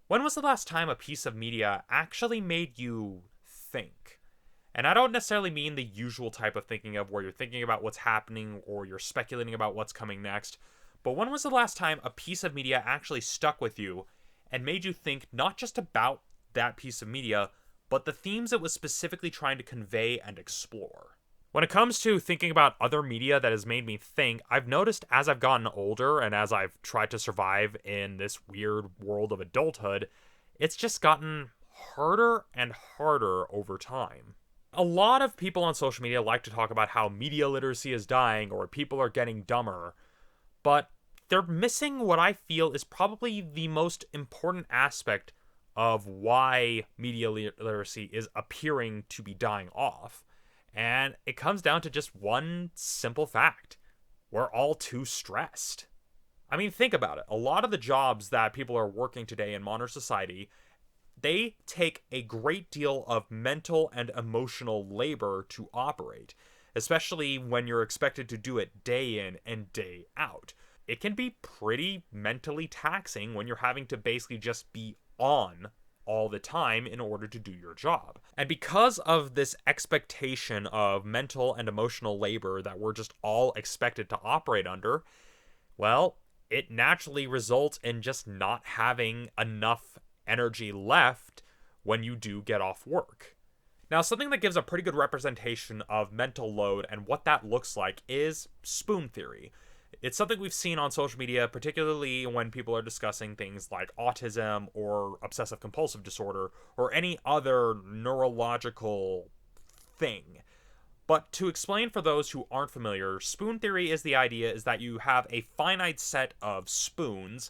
When was the last time a piece of media actually made you think? And I don't necessarily mean the usual type of thinking of where you're thinking about what's happening or you're speculating about what's coming next, but when was the last time a piece of media actually stuck with you and made you think not just about that piece of media, but the themes it was specifically trying to convey and explore? When it comes to thinking about other media that has made me think, I've noticed as I've gotten older and as I've tried to survive in this weird world of adulthood, it's just gotten harder and harder over time. A lot of people on social media like to talk about how media literacy is dying or people are getting dumber, but they're missing what I feel is probably the most important aspect of why media literacy is appearing to be dying off. And it comes down to just one simple fact: we're all too stressed. I mean, think about it. A lot of the jobs that people are working today in modern society, they take a great deal of mental and emotional labor to operate, especially when you're expected to do it day in and day out. It can be pretty mentally taxing when you're having to basically just be on all the time in order to do your job. And because of this expectation of mental and emotional labor that we're just all expected to operate under, well, it naturally results in just not having enough energy left when you do get off work. Now, something that gives a pretty good representation of mental load and what that looks like is spoon theory. It's something we've seen on social media, particularly when people are discussing things like autism or obsessive compulsive disorder or any other neurological thing. But to explain for those who aren't familiar, spoon theory is the idea is that you have a finite set of spoons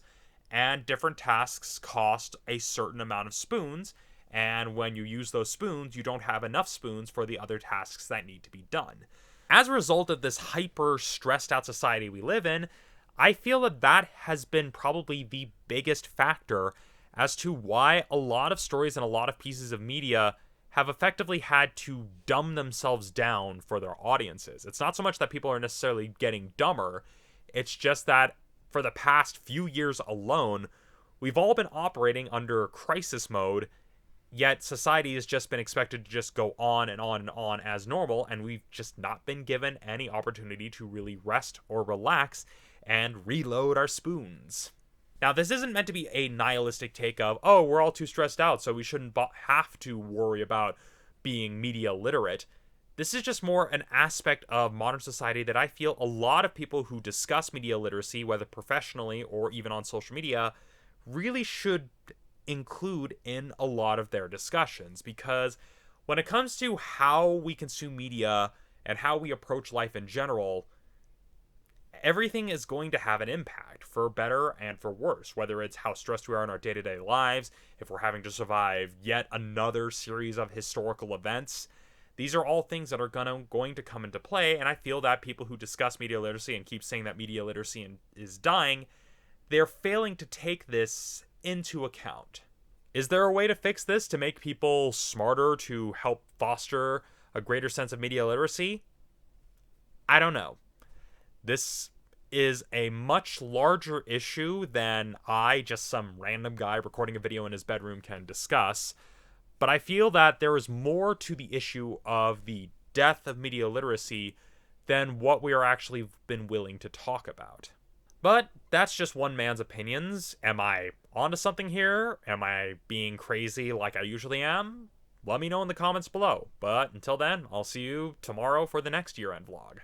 and different tasks cost a certain amount of spoons, and when you use those spoons, you don't have enough spoons for the other tasks that need to be done. As a result of this hyper stressed out society we live in, I feel that that has been probably the biggest factor as to why a lot of stories and a lot of pieces of media have effectively had to dumb themselves down for their audiences. It's not so much that people are necessarily getting dumber, it's just that for the past few years alone, we've all been operating under crisis mode, yet society has just been expected to just go on and on and on as normal, and we've just not been given any opportunity to really rest or relax and reload our spoons. Now, this isn't meant to be a nihilistic take of, oh, we're all too stressed out, so we shouldn't have to worry about being media literate. This is just more an aspect of modern society that I feel a lot of people who discuss media literacy, whether professionally or even on social media, really should include in a lot of their discussions. Because when it comes to how we consume media and how we approach life in general, everything is going to have an impact, for better and for worse, whether it's how stressed we are in our day-to-day lives, if we're having to survive yet another series of historical events. These are all things that are going to come into play, and I feel that people who discuss media literacy and keep saying that media literacy is dying, they're failing to take this into account. Is there a way to fix this to make people smarter, to help foster a greater sense of media literacy? I don't know. This is a much larger issue than I, just some random guy recording a video in his bedroom, can discuss. But I feel that there is more to the issue of the death of media literacy than what we are actually been willing to talk about. But that's just one man's opinions. Am I onto something here? Am I being crazy like I usually am? Let me know in the comments below. But until then, I'll see you tomorrow for the next year-end vlog.